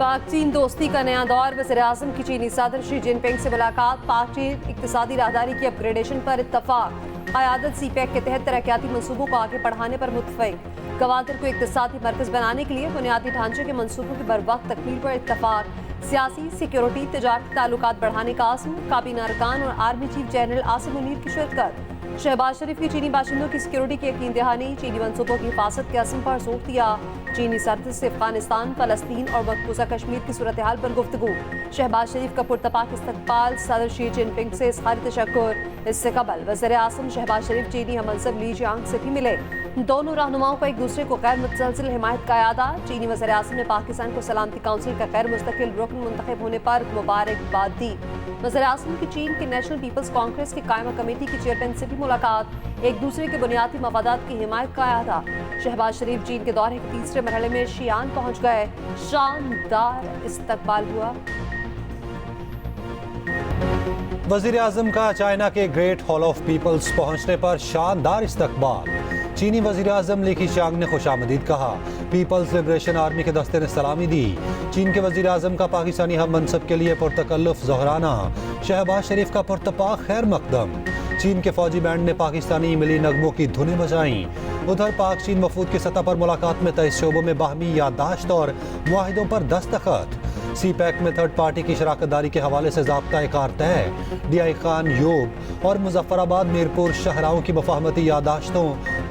पाक चीन दोस्ती का नया दौर। वज़ीर-ए-आज़म की चीनी सदर शी जिनपिंग से मुलाकात। पाक चीन इक़्तिसादी राहदारी की अपग्रेडेशन पर इत्तफाक। क़यादत CPEC के तहत तरक्याती मनसूबों को आगे बढ़ाने पर मुत्तफ़िक़। गवादर को इक़्तिसादी मरकज़ बनाने के लिए बुनियादी ढांचे के मनसूबों की बरवक्त तकमील पर इत्तफाक। सियासी, सिक्योरिटी, तिजारती ताल्लुकात बढ़ाने का आज़म। काबीना अरकान और army chief general Asim Munir की शिरकत। शहबाज शरीफ की चीनी बाशिंदों की सिक्योरिटी की यकीन दहानी। चीनी मनसूबों की हिफाजत के अज़्म पर जोर दिया। चीनी सदर से अफगानिस्तान, फ़लस्तीन और मकबूजा कश्मीर की सूरत हाल पर गुफ्तगू। शहबाज शरीफ का पुरतपाक इस्तकबाल। सदर शी जिनपिंग से इज़हार तशक्कुर। इससे कबल वज़ीर-ए-आज़म शहबाज शरीफ चीनी हममंसब ली जियांग से भी मिले। दोनों रहनुमाओं को एक दूसरे को गैर मुतसलसल हिमायत का यादा। चीनी वज़ीर-ए-आज़म ने पाकिस्तान को सलामती काउंसिल का गैर मुस्तकिल रुकन मुंतखब होने पर मुबारकबाद दी। वज़ीर-ए-आज़म की चीन के नेशनल पीपल्स कांग्रेस की कायमा कमेटी की चेयरमैन से भी मुलाकात। एक दूसरे के बुनियादी मफादात की हिमायत का यादा। शहबाज शरीफ चीन के दौरे के तीसरे मरहले में शियान पहुंच गए। शानदार इस्तकबाल हुआ। वज़ीर-ए-आज़म का चाइना के ग्रेट हॉल ऑफ पीपल्स पहुंचने पर शानदार इस्तकबाल। चीनी वज़ीर-ए-आज़म ली कीशियांग ने खुशामदीद कहा। पीपल्स लिबरेशन आर्मी के दस्ते ने सलामी दी। चीन के वज़ीर-ए-आज़म का पाकिस्तानी हम मनसब के लिए पुरतकल्लुफ़ ज़ोहराना। शहबाज शरीफ का पुरतपाक खैर मकदम। चीन के फौजी बैंड ने पाकिस्तानी मिली नगमों की धुनें बजाईं। उधर पाक चीन वफूद की सतह पर मुलाकात में तय शोबों में बाहमी याददाश्त और मुआहिदों पर दस्तखत। CPEC में थर्ड पार्टी की शराकतदारी के हवाले से ज़ाब्ता कार तय। DI खान, योग और मुजफ्फराबाद मीरपुर शहराओं की मफाहमती यादाश्तों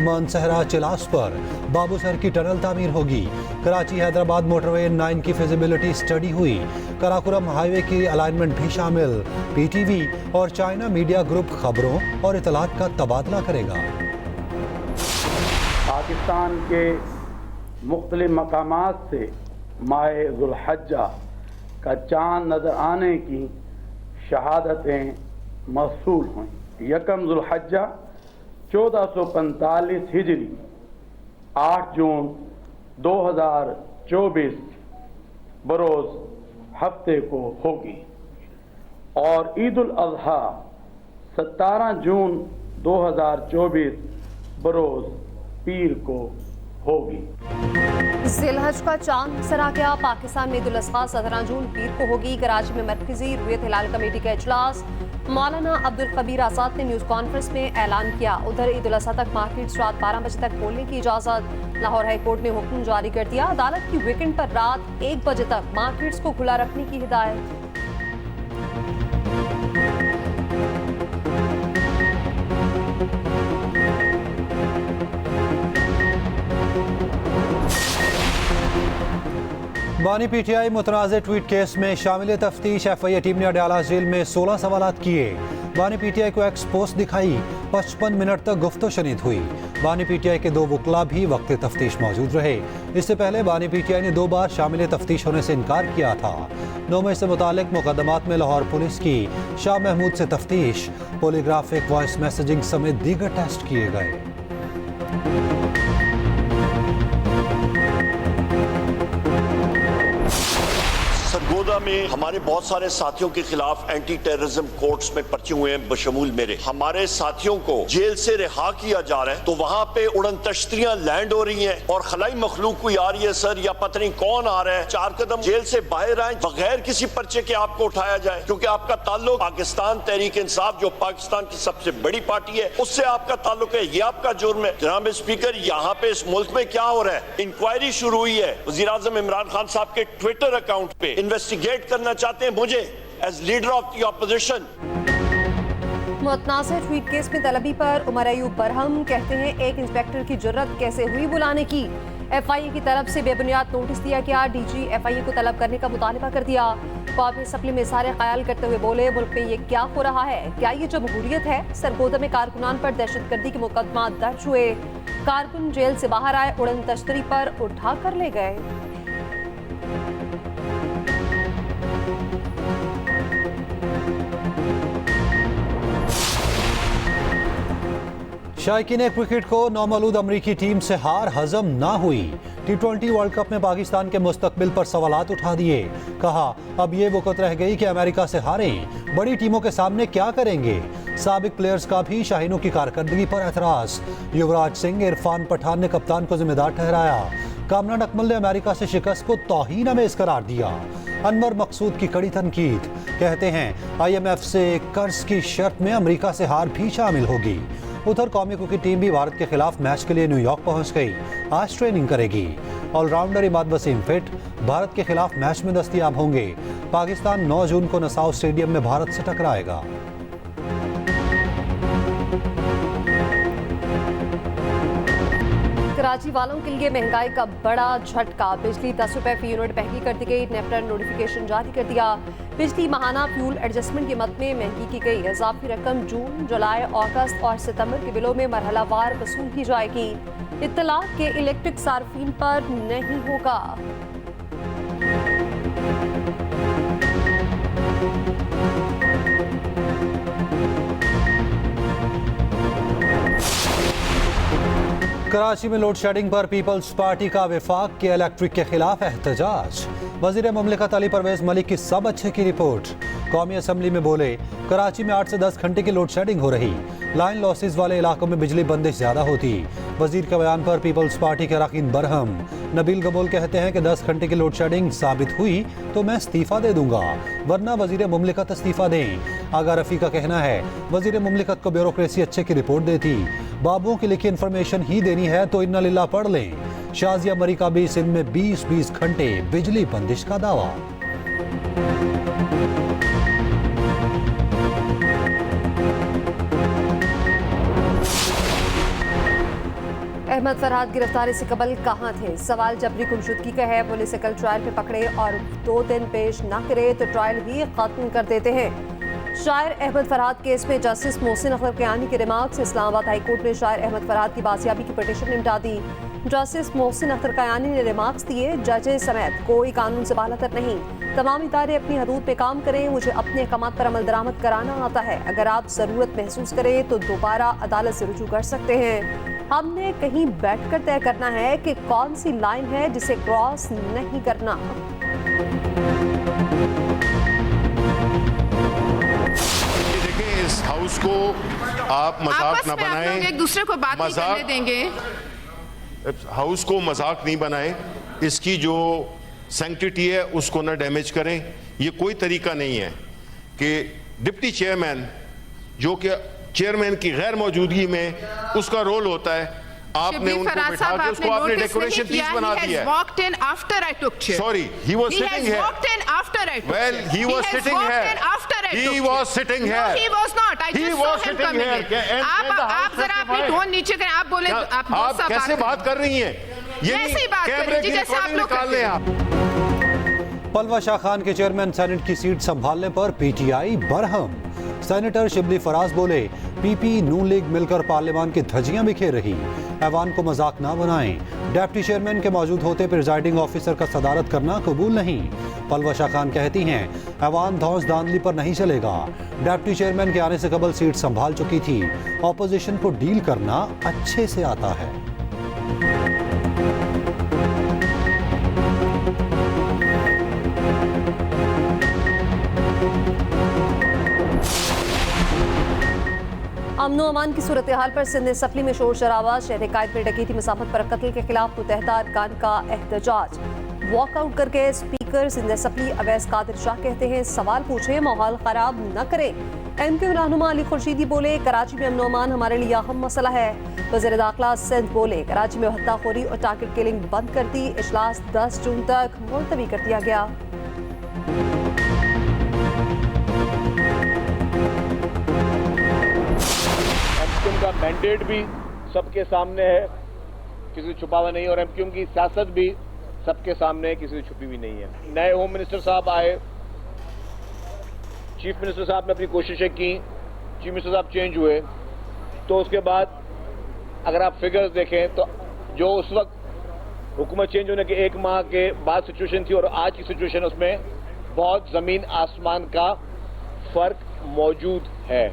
मानसहरा चिलास पर बाबूसर की टनल तामीर होगी। कराची हैदराबाद मोटरवे 9 की फिजिबिलिटी स्टडी हुई। कराकोरम हाईवे की अलाइनमेंट भी शामिल। PTV और चाइना मीडिया ग्रुप खबरों और इतलात का तबादला करेगा। पाकिस्तान के मुख्तलिफ मकामात से माह ज़ुल्हज्जा का चाँद नज़र आने की शहादतें मौसूल हुई। यकम ज़ुल्हज्जा 1445 हिजरी 8 जून 2024 बरोज़ हफ्ते को होगी और ईद उल अज़हा 17 जून 2024 बरोज़ पीर को होगी। ज़िलहज का चांद सरा गया। पाकिस्तान में ईद उल अज़हा 17 जून पीर को होगी। कराची में मरकजी रुयत हिलाल कमेटी का इजलास। मौलाना अब्दुल कबीर आज़ाद ने न्यूज़ कॉन्फ्रेंस में ऐलान किया। उधर ईद उल अज़हा तक मार्केट्स रात 12 बजे तक खोलने की इजाज़त। लाहौर हाई कोर्ट ने हुक्म जारी कर दिया। अदालत की वीकेंड पर रात 1 बजे तक मार्केट्स को खुला रखने की हिदायत। बानी PTI मुतनाज़ ट्वीट केस में शामिल तफ्तीश। FIA टीम ने अडयाला जेल में 16 सवालात किए। बानी PTI को एक्स पोस्ट दिखाई। 55 मिनट तक गुफ्तो शनीद हुई। बानी PTI के 2 वकला भी वक्त तफ्तीश मौजूद रहे। इससे पहले बानी PTI ने 2 बार शामिल तफ्तीश होने से इनकार किया था। 9 मई से मुतालिक मुकदमात में लाहौर पुलिस की शाह महमूद से तफ्तीश। पोलीग्राफिक वॉइस मैसेजिंग समेत दीगर टेस्ट किए गए। सरगोदा में हमारे बहुत सारे साथियों के खिलाफ एंटी टेररिज्म कोर्ट्स में पर्चे हुए हैं, बशमूल मेरे। हमारे साथियों को जेल से रिहा किया जा रहा है तो वहां पे उड़न तश्तियां लैंड हो रही हैं और खलाई मखलूक कोई आ रही है सर, या पता नहीं कौन आ रहा है। 4 कदम जेल से बाहर आए बगैर किसी पर्चे के आपको उठाया जाए, क्योंकि आपका ताल्लुक पाकिस्तान तहरीक इंसाफ जो पाकिस्तान की सबसे बड़ी पार्टी है उससे आपका ताल्लुक है। ये आपका जुर्म है। जनाब स्पीकर, यहाँ पे इस मुल्क में क्या हो रहा है? इंक्वायरी शुरू हुई है। वज़ीर-ए-आज़म इमरान खान साहब के ट्विटर अकाउंट पे इन्वेस्टिगेट करना चाहते हैं मुझे as leader of the opposition. मुतनाज़ ट्वीट केस में तलबी पर उमर अयूब बरहम कहते हैं एक इंस्पेक्टर की जुर्रत कैसे हुई बुलाने की। FIA की तरफ से बेबुनियाद नोटिस दिया गया। DG FIA को तलब करने का मुतालबा कर दिया। कौमी असम्बली में सारे ख्याल करते हुए बोले, मुल्क में ये क्या हो रहा है? क्या ये जमहूरियत है? सरगोदा में कारकुनान पर दहशतगर्दी के मुकदमा दर्ज हुए। कारकुन जेल से बाहर आए, उड़न तश्तरी पर उठा कर ले गए। शायकीन क्रिकेट को नौमौलूद अमरीकी टीम से हार हजम ना हुई। T20 वर्ल्ड कप में पाकिस्तान के मुस्तकबिल पर सवालात उठा दिए। कहा अब ये वक़्त रह गई कि अमेरिका से हारें, बड़ी टीमों के सामने क्या करेंगे। साबिक प्लेयर्स का भी शाहीनों की कारकर्दगी पर एतराज़। युवराज सिंह, इरफान पठान ने कप्तान को जिम्मेदार ठहराया। कामरान अकमल ने अमेरिका से शिकस्त को तौहीन आमेज करार दिया। अनवर मकसूद की कड़ी तनकीद, कहते हैं IMF से कर्ज की शर्त में अमेरिका से हार भी शामिल होगी। उधर कौमी की टीम भी भारत के खिलाफ मैच के लिए न्यूयॉर्क पहुंच गई, आज ट्रेनिंग करेगी। ऑलराउंडर इमाद वसीम फिट, भारत के खिलाफ मैच में दस्तयाब होंगे। पाकिस्तान 9 जून को नसाउ स्टेडियम में भारत से टकराएगा। कराची वालों के लिए महंगाई का बड़ा झटका, बिजली 10 रुपए फी यूनिट महंगी कर दी गई। नेफ्ट ने नोटिफिकेशन जारी कर दिया। बिजली माहाना फ्यूल एडजस्टमेंट कीमत में महंगी की गई। इजाफी रकम जून, जुलाई, अगस्त और सितंबर के बिलों में मरहलावार वसूल की जाएगी। इत्तलाक के इलेक्ट्रिक सार्फिन पर नहीं होगा। कराची में लोड शेडिंग पर पीपल्स पार्टी का विफाक के इलेक्ट्रिक के खिलाफ एहतजाज। वजीर मुमलिकत अली परवेज मलिक की सब अच्छे की रिपोर्ट। कौमी असम्बली में बोले, कराची में 8 से 10 घंटे की लोड शेडिंग हो रही, लाइन लॉसेस वाले इलाकों में बिजली बंदिश ज्यादा होती। वजीर के बयान पर पीपल्स पार्टी के अरकान बरहम। नबील गबोल कहते हैं कि 10 घंटे की लोड शेडिंग साबित हुई तो मैं इस्तीफा दे दूंगा, वरना वजीर मुमलिकत इस्तीफा दें। आगा रफी का कहना है वजीर मुमलिकत को ब्यूरोक्रेसी अच्छे की रिपोर्ट देती, बाबुओं की लिखी इन्फॉर्मेशन ही देनी है तो इन्ना लिल्लाह पढ़ लें। शाजिया मरी का भी सिंध में 20-20 घंटे बिजली बंदिश का दावा। अहमद फरहाद गिरफ्तारी से कबल कहाँ थे? सवाल जबरी गुमशुदगी का है। पुलिस कल ट्रायल पे पकड़े और 2 दिन पेश न करे तो ट्रायल ही खत्म कर देते हैं। शायर अहमद फरहाद केस में जस्टिस मोहसिन अख्तर क़यानी के रिमार्क्स। इस्लामाबाद हाई कोर्ट ने शायर अहमद फरहाद की बाजियाबी की पिटीशन निपटा दी। जस्टिस मोहसिन अख्तर क़यानी ने रिमार्क्स दिए, जजेस समेत कोई कानून से बालातर नहीं, तमाम इदारे अपनी हदूद पे काम करें। मुझे अपने अहकामात पर अमल दरामद कराना आता है। अगर आप ज़रूरत महसूस करें तो दोबारा अदालत से रुजू कर सकते हैं। हमने कहीं बैठकर तय करना है कि कौन सी लाइन है जिसे क्रॉस नहीं करना। देखिए, इस हाउस को आप मजाक ना बनाएं, एक दूसरे को बात नहीं करने देंगे। हाउस को मजाक नहीं बनाएं, इसकी जो सैंक्टिटी है उसको ना डैमेज करें। ये कोई तरीका नहीं है कि डिप्टी चेयरमैन, जो कि चेयरमैन की गैर मौजूदगी में उसका रोल होता है, आपने उनको बिठा के उसको आपने डेकोरेशन पीस बना दिया है। Walked in after I took chair. Sorry, he was He sitting has here. walked in after I took Well, chair. he was sitting has here. walked in after I He took was chair. sitting No, here. he was not. I He just was saw him sitting coming here. in. And the आप house जरा अपनी testified. Tone नीचे करें। आप बोले, आप बहुत आप सा कैसे बात कर रही हैं? ये ऐसे ही बात कैमरे करें जी, की जैसे आप रिकॉर्डिंग लोग निकाल करते लें आप। पलवा शाह खान के चेयरमैन सेनेट की सीट संभालने पर PTI बरहम। सेनेटर शिबली फराज बोले, PP नून लीग मिलकर पार्लियामान की धज्जियां बिखेर रही, ऐवान को मजाक ना बनाएं। डिप्टी चेयरमैन के मौजूद होते प्रिजाइडिंग ऑफिसर का सदारत करना कबूल नहीं। पलवा शाह खान कहती हैं ऐवान धौंस धांधली पर नहीं चलेगा। डिप्टी चेयरमैन के आने से कबल सीट संभाल चुकी थी, ऑपोजिशन को डील करना अच्छे से आता है। अमनो अमान की सूरत हाल पर सिंध असम्बली में शोर शराबा। शहर कायद में डकैती मुसाफत पर कत्ल के खिलाफ मुतहदा अरकान का एहतजाज। वॉकआउट करके स्पीकर सिंध असम्बली अवैस कादिर शाह कहते हैं सवाल पूछे, माहौल खराब न करें। MQ रहनुमा अली खुर्शीदी बोले, कराची में अमनो अमान हमारे लिए अहम मसला है। वज़ीर दाखिला सिंध बोले, कराची में हत्याखोरी और टारगेट किलिंग बंद कर दी। इजलास 10 जून तक मुलतवी कर दिया गया। का मैंडेट भी सबके सामने है, किसी से छुपा हुआ नहीं, और MQ की सियासत भी सबके सामने है, किसी से छुपी हुई नहीं है। नए होम मिनिस्टर साहब आए, चीफ मिनिस्टर साहब ने अपनी कोशिशें की, चीफ मिनिस्टर साहब चेंज हुए, तो उसके बाद अगर आप फिगर्स देखें तो जो उस वक्त हुकूमत चेंज होने के 1 माह के बाद सिचुएशन थी और आज की सिचुएशन, उसमें बहुत जमीन आसमान का फर्क मौजूद है।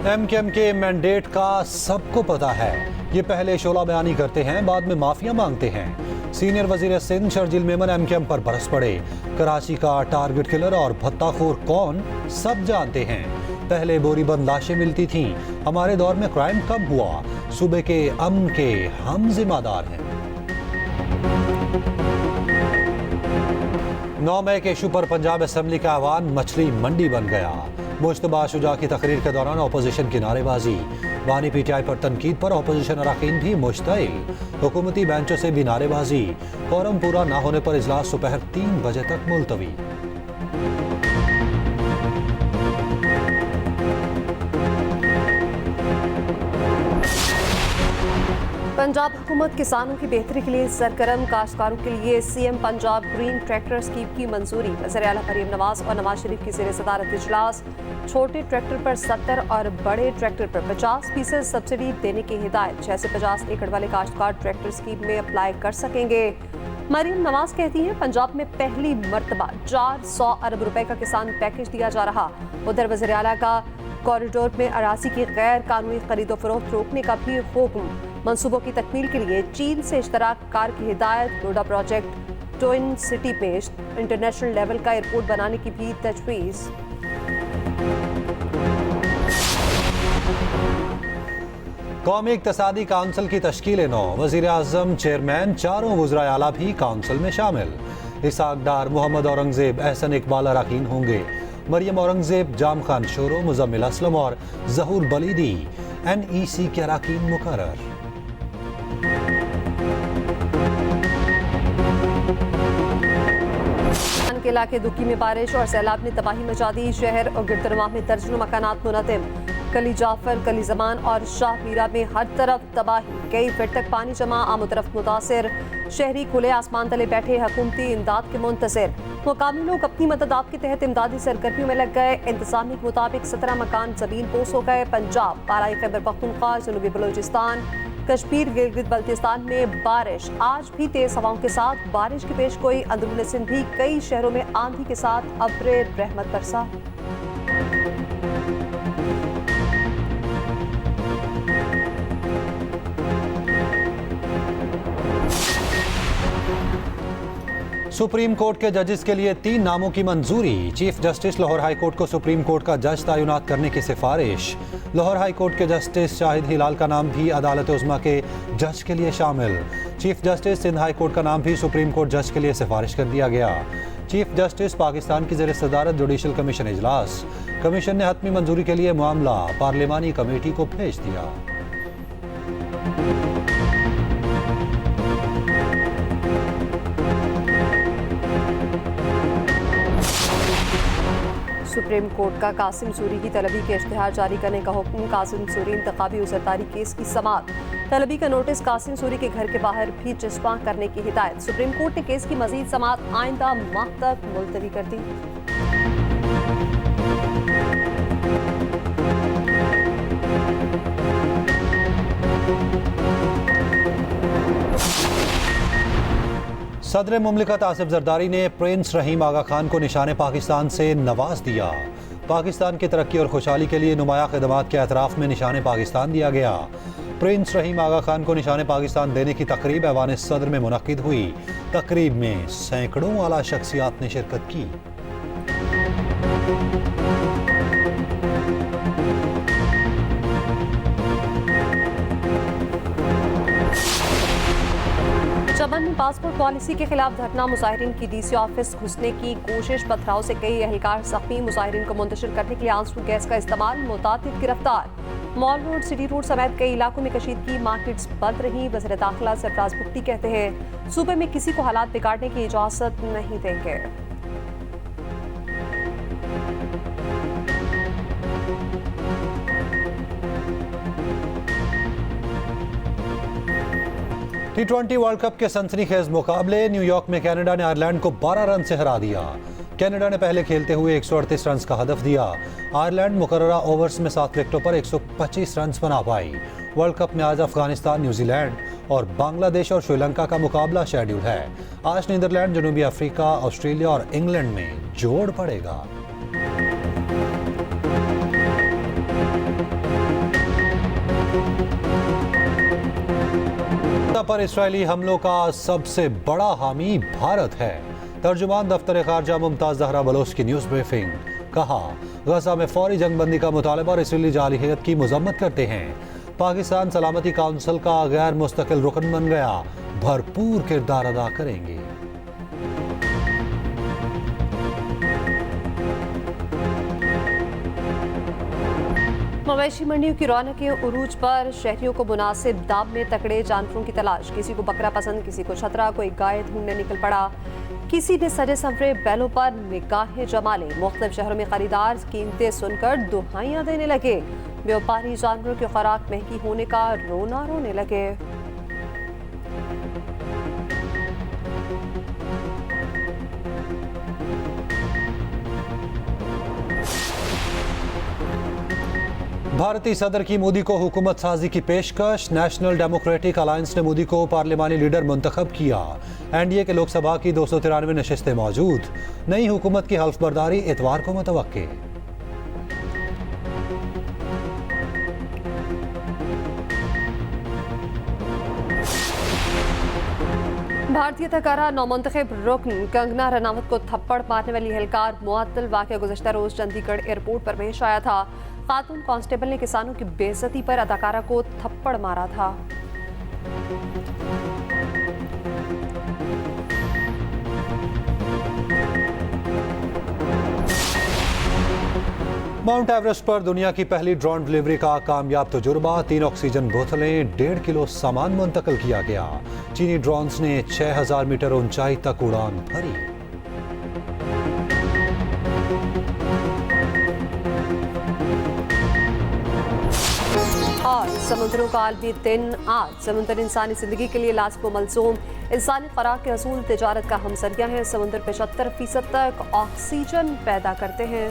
MKM के मैंडेट का सबको पता है। ये पहले शोला बयानी करते हैं, बाद में माफिया मांगते हैं। सीनियर वजीर सिंध शर्जील मेमन MKM पर बरस पड़े। कराची का टारगेट किलर और भत्ताखोर कौन, सब जानते हैं। पहले बोरीबंद लाशें मिलती थीं। हमारे दौर में क्राइम कम हुआ। सूबे के अमन के हम जिम्मेदार हैं। 9 मई के इशू पर पंजाब असेंबली का ऐवान मछली मंडी बन गया। मुश्तबा शुजा की तकरीर के दौरान अपोजिशन की नारेबाजी। बानी पीटीआई पर तनकीद पर अपोजिशन अरकान भी मुश्तइल। हुकूमती बेंचों से भी नारेबाजी। कोरम पूरा न होने पर इजलास दोपहर 3 बजे तक मुलतवी। पंजाब हुकूमत किसानों की बेहतरी के लिए सरगर्म। काश्तकारों के लिए CM Punjab green tractor scheme की मंजूरी। वज़ीर आला मरीम नवाज और नवाज शरीफ की ज़ेर सदारत इजलास। छोटे ट्रैक्टर पर 70 और बड़े ट्रैक्टर पर 50% सब्सिडी देने की हिदायत। 6 से 50 एकड़ वाले काश्तकार ट्रैक्टर स्कीम में अप्लाई कर सकेंगे। मरीम नवाज कहती हैं पंजाब में पहली मरतबा 400 अरब रुपए का किसान पैकेज दिया जा रहा। उधर वज़ीर आला का कॉरिडोर में अराजी की गैर कानूनी खरीदो फरोख्त रोकने का भी हुक्म। मंसूबों की तकमील के लिए चीन से इश्तराक कार की हिदायत। नोडा प्रोजेक्ट ट्विन सिटी में इंटरनेशनल लेवल का एयरपोर्ट बनाने की भी तजवीज़। कौमी इक्तसादी काउंसिल की तश्कील 9। वज़ीर आज़म चेयरमैन, चारों वज़राए आला भी काउंसिल में शामिल। इसाक डार, मोहम्मद औरंगजेब, एहसन इकबाल अरकान होंगे। मरियम औरंगजेब, जाम खान शोरो, मुजम्मिल असलम और जहूर बलीदी NEC के अरकान मुकर्रर। के इलाके दुखी में बारिश और सैलाब ने तबाही मचा दी। शहर और गिरदरवाह में दर्जनों मकानात मुनहदिम। कली जाफर, कली जमान और शाह मीरा में हर तरफ तबाही। कई फीट तक पानी जमा, आमो तरफ मुतासिर। शहरी खुले आसमान तले बैठे हुकूमती इमदाद के मुंतज़िर। मुकामी लोग अपनी मदद आपके तहत इमदादी सरगर्मियों में लग गए। इंतजामी के मुताबिक 17 मकान जमीन पोस हो गए। पंजाब, बालाई खैबर पख्तूनख्वा, जनूबी बलूचिस्तान, कश्मीर, गिलगित बल्तिस्तान में बारिश। आज भी तेज हवाओं के साथ बारिश की पेश गोई। अंदरूनी सिंध भी कई शहरों में आंधी के साथ अब्रे रहमत बरसा। सुप्रीम कोर्ट के जजेस के लिए 3 नामों की मंजूरी। Chief justice Lahore high court को सुप्रीम कोर्ट का जज तैनात करने की सिफारिश। लाहौर हाई कोर्ट के जस्टिस शाहिद हिलाल का नाम भी अदालत उज़्मा के जज के लिए शामिल। Chief justice Sindh high court का नाम भी सुप्रीम कोर्ट जज के लिए सिफारिश कर दिया गया। चीफ जस्टिस पाकिस्तान की ज़ेर सदारत जुडिशल कमीशन इजलास। कमीशन ने हतमी मंजूरी के लिए मामला पार्लिमानी कमेटी को भेज दिया। सुप्रीम कोर्ट का कासिम सूरी की तलबी के इश्तिहार जारी करने का हुक्म। कासिम सूरी इंतखाबी उजरदारी केस की समाअत। तलबी का नोटिस कासिम सूरी के घर के बाहर भी जस्पा करने की हिदायत। सुप्रीम कोर्ट ने केस की मजीद समाअत आइंदा माह तक मुलतवी कर दी। सदर मुमलिकत आसिफ जरदारी ने प्रिंस रहीम आगा खान को निशाने पाकिस्तान से नवाज दिया। पाकिस्तान की तरक्की और खुशहाली के लिए नुमाया खिदमात के एतराफ़ में निशाने पाकिस्तान दिया गया। प्रिंस रहीम आगा खान को निशाने पाकिस्तान देने की तकरीब ऐवान सदर में मुनक्किद हुई। तकरीब में सैकड़ों आला शख्सियात ने शिरकत की। चमन में पासपोर्ट पॉलिसी के खिलाफ धरना। मुजाहिरीन की DC ऑफिस घुसने की कोशिश। पथराव से कई एहलकार जख्मी। मुजाहिरीन को मुंतशिर करने के लिए आंसू गैस का इस्तेमाल। मुतादिद गिरफ्तार। मॉल रोड, सिटी रोड समेत कई इलाकों में कशीदगी। मार्केट्स बंद रही। वज़ीर दाखिला सरफराज बुख्ती कहते हैं सूबे में किसी को हालात बिगाड़ने की इजाजत नहीं देंगे। T20 वर्ल्ड कप के सनसनीखेज मुकाबले। न्यूयॉर्क में कनाडा ने आयरलैंड को 12 रन से हरा दिया। कनाडा ने पहले खेलते हुए 138 रन का हदफ दिया। आयरलैंड मुकर्ररा ओवर्स में 7 विकेटों पर 125 रन बना पाई। वर्ल्ड कप में आज अफगानिस्तान, न्यूजीलैंड और बांग्लादेश और श्रीलंका का मुकाबला शेड्यूल है। आज नीदरलैंड, जनूबी अफ्रीका, ऑस्ट्रेलिया और इंग्लैंड में जोड़ पड़ेगा। पर इसराइली हमलों का सबसे बड़ा हामी भारत है। तर्जुमान दफ्तर खारजा मुमताज जहरा बलोच की न्यूज़ ब्रीफिंग। कहा गजा में फौरी जंगबंदी का मुतालबा और इसराइली जाली हयत की मजम्मत करते हैं। पाकिस्तान सलामती काउंसिल का गैर मुस्तकिल रुकन बन गया, भरपूर किरदार अदा करेंगे। मवेशी मंडियों की रौनकें उरूज पर, शहरियों को मुनासिब दाम में तकड़े जानवरों की तलाश। किसी को बकरा पसंद, किसी को छतरा, कोई गाय ढूंढने निकल पड़ा, किसी ने सजे संवरे बैलों पर निगाहें जमा ली। मुख्तलिफ शहरों में खरीदार कीमतें सुनकर दुहाइयां देने लगे। व्यापारी जानवरों की खुराक महंगी होने का रोना रोने लगे। भारतीय सदर की मोदी को हुकूमत साजी की पेशकश। नेशनल डेमोक्रेटिक अलायंस ने मोदी को पार्लिमानी लीडर मुंतखब किया। एनडीए के लोकसभा की 293 नशिस्तें मौजूद। नई हुकूमत की हल्फ बर्दारी इतवार को मुतवक्के। भारतीय तकारा नौमुंतखब रुकन कंगना रनावत को थप्पड़ मारने वाली एहलकार मुअत्तल। वाक़या गुज़श्ता रोज चंडीगढ़ एयरपोर्ट पर पेश आया था। खातून कांस्टेबल ने किसानों की बेइज्जती पर अदाकारा को थप्पड़ मारा था। माउंट एवरेस्ट पर दुनिया की पहली ड्रोन डिलीवरी का कामयाब तजुर्बा। 3 ऑक्सीजन बोतलें, 1.5 किलो सामान मुंतकिल किया गया। चीनी ड्रोन्स ने 6000 मीटर ऊंचाई तक उड़ान भरी। और समुद्रों का आलमी दिन आज। समुद्र इंसानी जिंदगी के लिए लाज़िम व मलज़ूम इंसानी खुराक के असूल, तिजारत का हमसरिया है। समुद्र 75% तक ऑक्सीजन पैदा करते हैं।